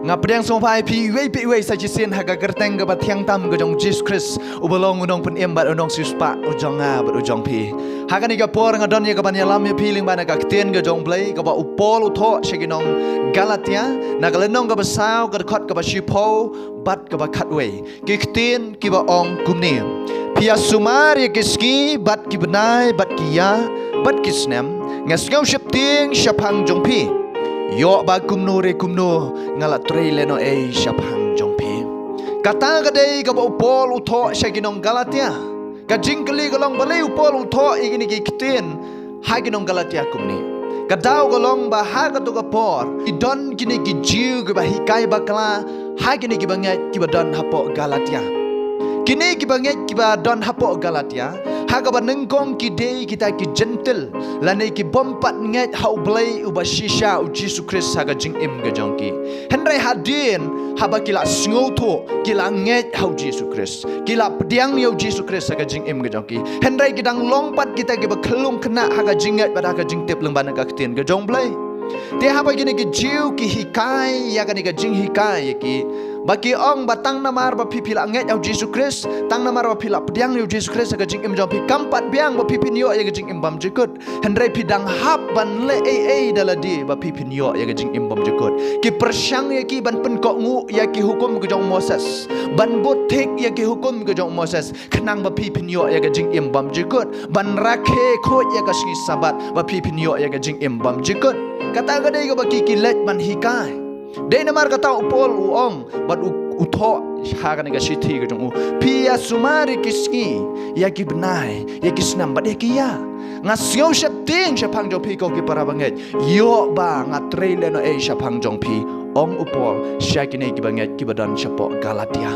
Ngapdeng sompai pi wei sajisin haga gerteng ke batiang tam ke jong Jesus Christ ubalong unong pun embat unong suspa ujong bat ujong pi haga ni kapor ngadon ya kaban yalam ya piling bana ka ktien ke jong blai ka ba upol utho sheginong Galatia na galenong ka basau ka khot ka ba shipo bat ka ba khatwei ki ktien ki ba ong kumni pia sumar ya kiski bat ki benai bat ki ya bat ki snem ngasngau shipting shapang jong pi yo ba kumno re kumno ngala trele no e shapang jongpi kata gadei ka bo pol utho shaginong Galatia ka jingkli golong balei upol utho igini ki kitin haginong Galatia kumni kadau golong ba haga to ka por idon gini ki jiu ba hikai bakla hagini ki bangai ki badon hapo Galatia kini ki bangai ki ba don hapo Galatia haga ba nengkong ki dei kita ki gentle lane ki bompat ngai hau blai uba shisha u Jesus Christ haga jing im ga jongki henry hadin haba kila sngoto kila ngai hau Jesus Christ kila pediang yo Jesus Christ haga jing im ga jongki henry kidang longpat kita ki ba khlung kena haga jingat pada haga jing tep lembana ka ktien ga jong blai te haba gini ki jiu ki hikai ya gani ka jing hikai ki baki ong batang namar ba pipila nget au Jesus Christ tang namar ba pila pediang au Jesus Christ ga jing im jong pi kampat biang ba pipin yo ya ga jing im bam jikut hendrai pidang hap ban le daladi ba pipin yo ya ga jing im bam jikut ki persyang ya ki ban pen kok ngu ya ki hukum ga jong Moses ban botek ya ki hukum ga jong Moses kenang ba pipin yo ya ga jing im bam jikut ban rakhe khot ya ga sgi sabat ba pipin yo ya ga jing im bam jikut kata ga dei ga ba ki let ban hikai dei namar kata upol uong bat utho haga ni ga shithi ga jong pia sumari kiski ya ki benai ya ki snam bat ya ki ya ngasyo shapting shapang jong pi ko ki para banget yo ba ngatrele no e shapang jong pi ong upol shakine ki banget ki badan shapo Galatia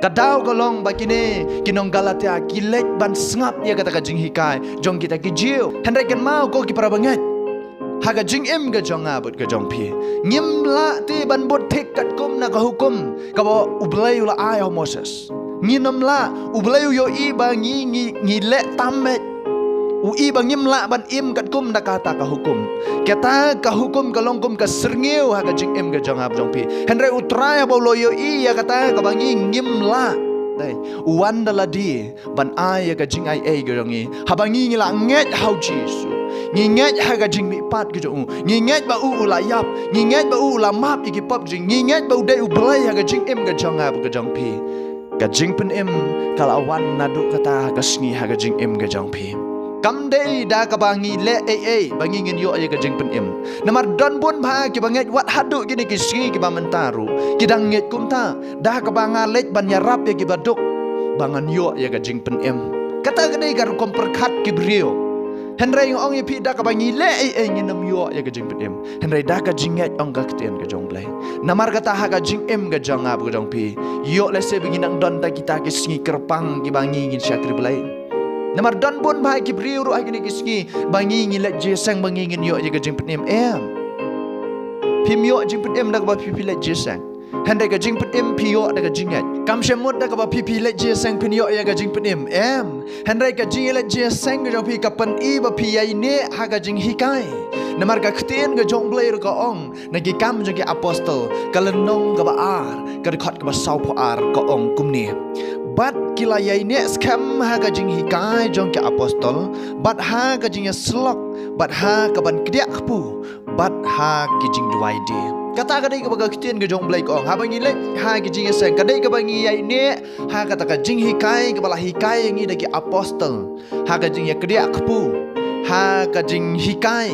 kadau golong bakine kinong Galatia kilet ban sngap ya kata ka jing hikai jong kita ki jiu hendrai kan mau ko ki para banget haga jing im ga jong abut ga jong pi ngim la ti ban bot thik kat kum na ka hukum ka ba ublai la ayo Moses nginam la ublai yo i ba ngi le tamet u i ba ngim la ban im kat kum na kata ka hukum kata ka hukum ka longkum ka serngeu haga jing im ga jong ab jong pi henry utrai ba lo yo i ya kata ka ba ngim la dai uwan daladi ban ai ga jing ai ga jongi habangi ngila nget hau Jesus nginget haga jing mi pat gitu nginget ba u la yap nginget ba u la map iki pop jing nginget ba de u blai haga jing im ga jong ab ga jong pi ga jing pen im kala wan nadu kata ga sngi haga jing im ga jong pi kam dei da ka bangi le bangi ngin yo ga jing pen im namar don bun ba ki banget wat hadu gini ki sngi ki ba mentaru ki dang nget kum ta da ka banga lek ban yarap ya ki baduk bangan yo ga jing pen im kata ga dei gar kom perkhat ki brio henry ong ye pi da ka bangi le nginam yo ya ga jing pedim henry da ka jinget ong ga ktien ga jong blai namar kata ha ga jing em ga jong ab ga jong pi yo le se binginang don ta kita ki sngi kerpang ki bangi ngin syakri blai namar don bun ba ki briu ru agini ki sngi bangi ngin le je sang bangi ngin yo ya ga jing pedim pim yo jing pedim da ka ba pi le je sang henry ga jing pedim pi yo da ga jinget kam shemut da ka ba pi le je sang pin yo ya ga jing pedim henry ga jing le je sang ga pi kapan i ba pi ai ne ha ga jing hikai namar ga ktien ga jong blai ga ong na gi kam jong ki apostol kalenong ga ba ar ga khot ga ba sau pho ar ga ong kumni bat kila yai ne skam ha ga jing hikai jong ki apostol bat ha ga jing slok bat ha ka ban kdia khpu bat ha ki jing duai de kata kadai ka baga ktien ga jong blai ko ha bangi le ha ki jing sang kadai ka bangi yai ne ha kata ka jing hikai ka bala hikai ngi da ki apostol ha ka jing ya kdia khpu ha ka jing hikai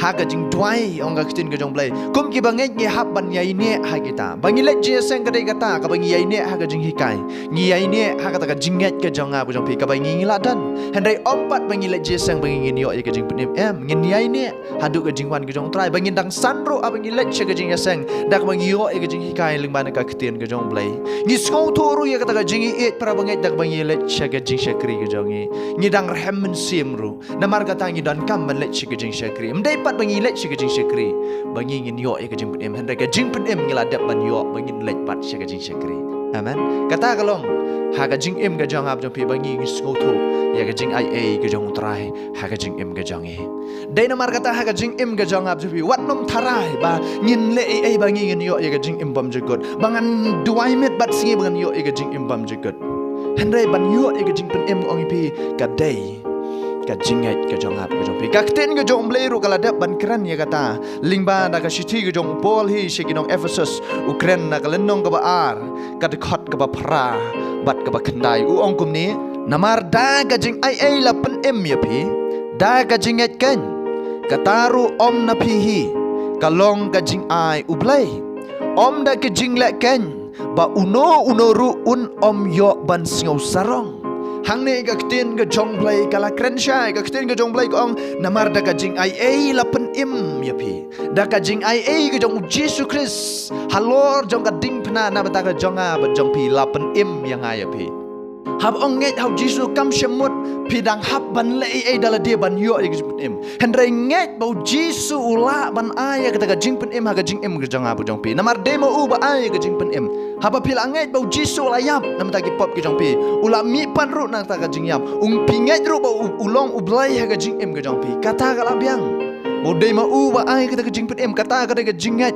ha ka jing duai ong ga ktien ga jong blai kum ki bangai ngi hap ban yai ne ha kita bangi le je sang kadai kata ka bangi yai ne ha ka jing hikai ngi yai ne ha kata ka jinget ka jong a bu jong pi ka bangi ngi la dan hendai ompat bangi le je sang bangi ngi yo ya ka jing penim ngin yai ne hadu ka jing wan ka jong trai bangi dang sanro abangi le che ka jing ya sang dak bangi yo ya ka jing hikai ling ban ka ktien ga jong blai ngi skau thoru ya kata ka jing e para bangai dak bangi le che ka jing syakri ga jong ngi dang rehem simru namar kata ngi dan kam ban le che ka jing syakri mdai pat bangi le che ka jing syakri bangi ngin yo ya ka jing penim hendai ka jing penim ngi la dap ban yo bangi le pat che ka jing syakri amen kata kalong haga jing im ga jong ab jong pi bangi ngis ngoto ya ga jing ai ga jong trai haga jing im ga jong dai na mar kata haga jing im ga jong ab jong pi wat nom tharai ba ngin le ai bangi ngin yo ya ga jing im bam jagot bangan duai met bat singi bangan yo ya ga jing im bam jagot henrai ban yo ya ga jing pen im ong pi ka dai ka jingat ka jong ab ka jong pi ka ten ka jong blei ru kala dap ban kran ya kata lingba da ka shiti ka jong Paul hi shikinong Ephesus Ukraine na ka lenong ka ba ar ka de khot ka ba phra bat ka ba khandai u ong kum ni namar da ka jing ai la pen em ya pi da ka jingat kan ka taru om na pi hi ka long ka jing ai u blei om da ka jing la kan ba uno ru un om yo ban singau sarong hang ne ga ktin ga jong blai kala krensha ga ktin ga jong blai ko ong namar da ga jing ai la pen im ya pi da ga jing ai ga jong Jesus Christ halor jong ga ding phna na ba ga jong a ba jong pi la pen im yang ai ya pi hab ong nget hau Jesus kam shemut pi dang hab ban le ai dala dia ban yo ga jing pen im hendrai nget bau Jesus ula ban ai ga ga jing pen im ha ga jing im ga jong a ba jong pi namar demo u ba ai ga jing pen im haba pil anget bau Jesus la yap nam ta ki pop ki jong pi ula mi pan ru nang ta ga jing yap ung pi nget ru bau ulong u blai ha ga jing im ga jong pi kata ga lambiang bo de ma u ba ai ga jing pen im kata ga ga jing nget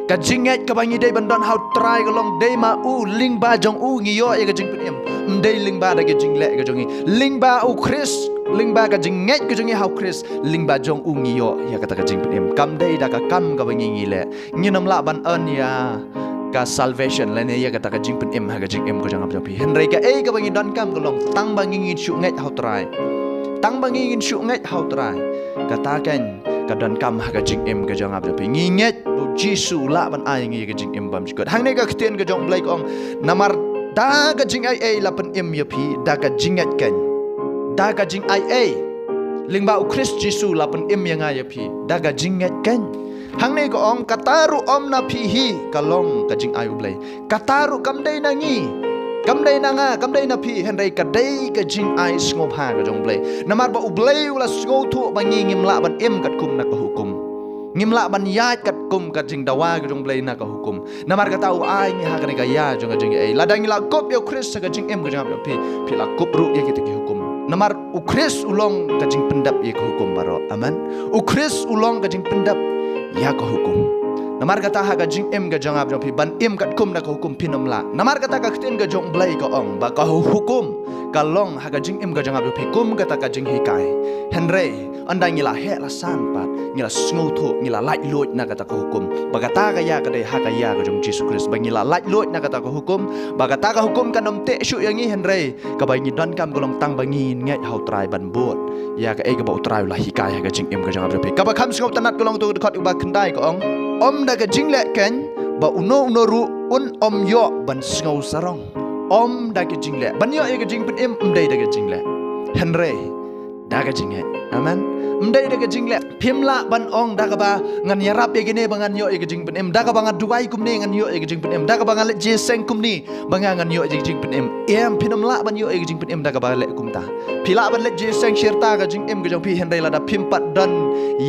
ka jing nget ka bangi dei ban don how try ga long de ma u ling ba jong u ngi yo ga jing pen im dei ling ba da ga jing le ga jong ling ba u Chris ling ba ga jing nget ga jong how Chris ling ba jong u ngi yo ya kata ga jing pen im kam dei da ka kam ga bangi ngi le ngi nam la ban an ya ka salvation lene ya kata ka jing pen im ha ga jing im ko jang ab japi henrei ka ga bangi don kam ko long tang bangi ngin shu nget how try tang bangi ngin shu nget how try kata kan ka don kam ha ga jing im ko jang ab japi ngi nget bu jisu la ban ai ngi ga jing im bam jikot hang ne ga kten ga jong blai ong namar da ga jing ai la pen im ya pi da ga jing nget kan da ga jing ai lingba u Christ jisu la pen im yang ai ya pi da ga jing nget kan hang ne ko ong kataru om na pi hi kalong ka jing ai u blai kataru kam dei na ngi kam dei na nga kam dei na pi henrei ka dei ka jing ai ngop ha ka jong blai namar ba u blai ula ngo thu ba ngi ngim la ban em kat kum na ka hukum ngim la ban ya kat kum ka jing dawa ka jong blai na ka hukum namar ka tau ai ngi ha ka ne ka ya jong ka jing ai la dang la kop yo Chris ka jing em ka jong pi la kop ru ye ki ki hukum namar u Chris ulong ka jing pendap ye ka hukum baro aman u Chris ulong ka jing pendap ya ka hukum namar kata ha ga jing em ga jang ab jong pi ban em kat kum na ka hukum pinom la namar kata ka ktin ga jong blai ka ong ba ka hukum ka long ha ga jing em ga jang ab pi kum kata ka jing hi kai henrei andai ngila he la san pat ngila sngo tho ngila lai lot na kata ka hukum ba kata ka ya ka dei ha ka ya ga jong Jesus Christ ba ngila lai lot na kata ka hukum ba kata ka hukum ka nom te shu yang ngi henrei ka ba ngi don kam golong tang ba ngi ngai hau trai ban bot ya ka e ga ba utrai la hi kai ha ga jing em ga jang ab pi ka ba kham sngo tanat golong tu khot ba khandai ka ong om da ga jing le ken ba uno ru un om yo ban sngau sarong om da ga jing le ban yo ga jing pen im dai da ga jing le henrei da ga jing amen dai da ga jing le phimla ban ong da ga ba ngan yarap ye gine bangan yo ga jing pen im da ga bangan duai kum ne ngan yo ga jing pen im da ga bangan le je seng kum ni bangan ngan yo ga jing pen im em phinom la ban yo ga jing pen im da ga ba le kum ta phila ban le je seng shirta ga jing im ga jong pi henrei la da phim pat dan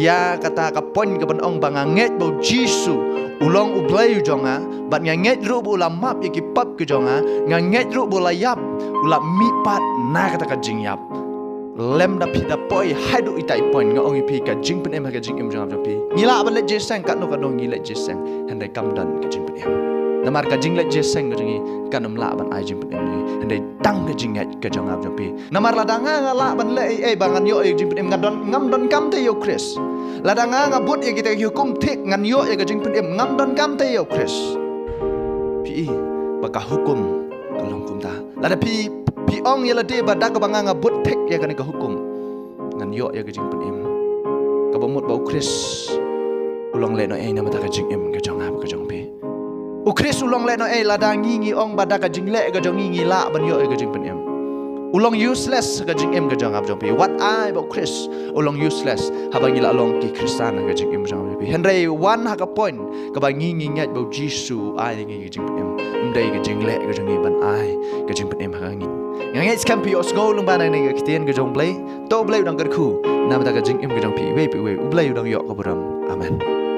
ya kata ka pon ka ban ong bangan nget bo jisu ulong u blai jonga bat nget ru bu la map ye ki pap ke jonga nget ru bu la yap ula mi pat na kata ka jing yap lem da pi da poi haidu itai point nga ong pi ka jing pen em ka jing im jong ap pi ngila ban le je sang ka no ka dong ngila je sang handai kam dan ka jing pen em namar ka jing le je sang ka jingi ka nam la ban ai jing pen em ni handai tang ka jing ka jong ap pi namar la danga nga la ban le ai bangan yo jing pen em ngam don kam te yo Chris la danga nga but ye kita hukum thik ngan yo ka jing pen em ngam don kam te yo Chris pi ba ka hukum kalong kum ta la da pi ong yela de ba da ka banga nga but thik ya ka ni ka hukum ngan yo ya ka jing pen em ka ba mut ba Chris ulong le no ai na ma ta ka jing em ka jong ha ka jong pi u Chris ulong le no ai la da ngi ong ba da ka jing le ka jong ngi la ban yo ka jing pen em ulong useless ka jing em ka jong ab jong pi what I ba Chris ulong useless ha ba ngi la long ki Kristan ka jing em jong pi henrei one ha ka point ka ba ngi ngat ba Jesus ai ngi ka jing pen em dai ka jing le ka jong ngi ban ai ka jing pen em ha ngi ngai skam pi os go lung ba na ngi ka tien ka jong blai to blai dang ka khu na ba ta ka jing em ka jong pi we u blai dang yo ka bram amen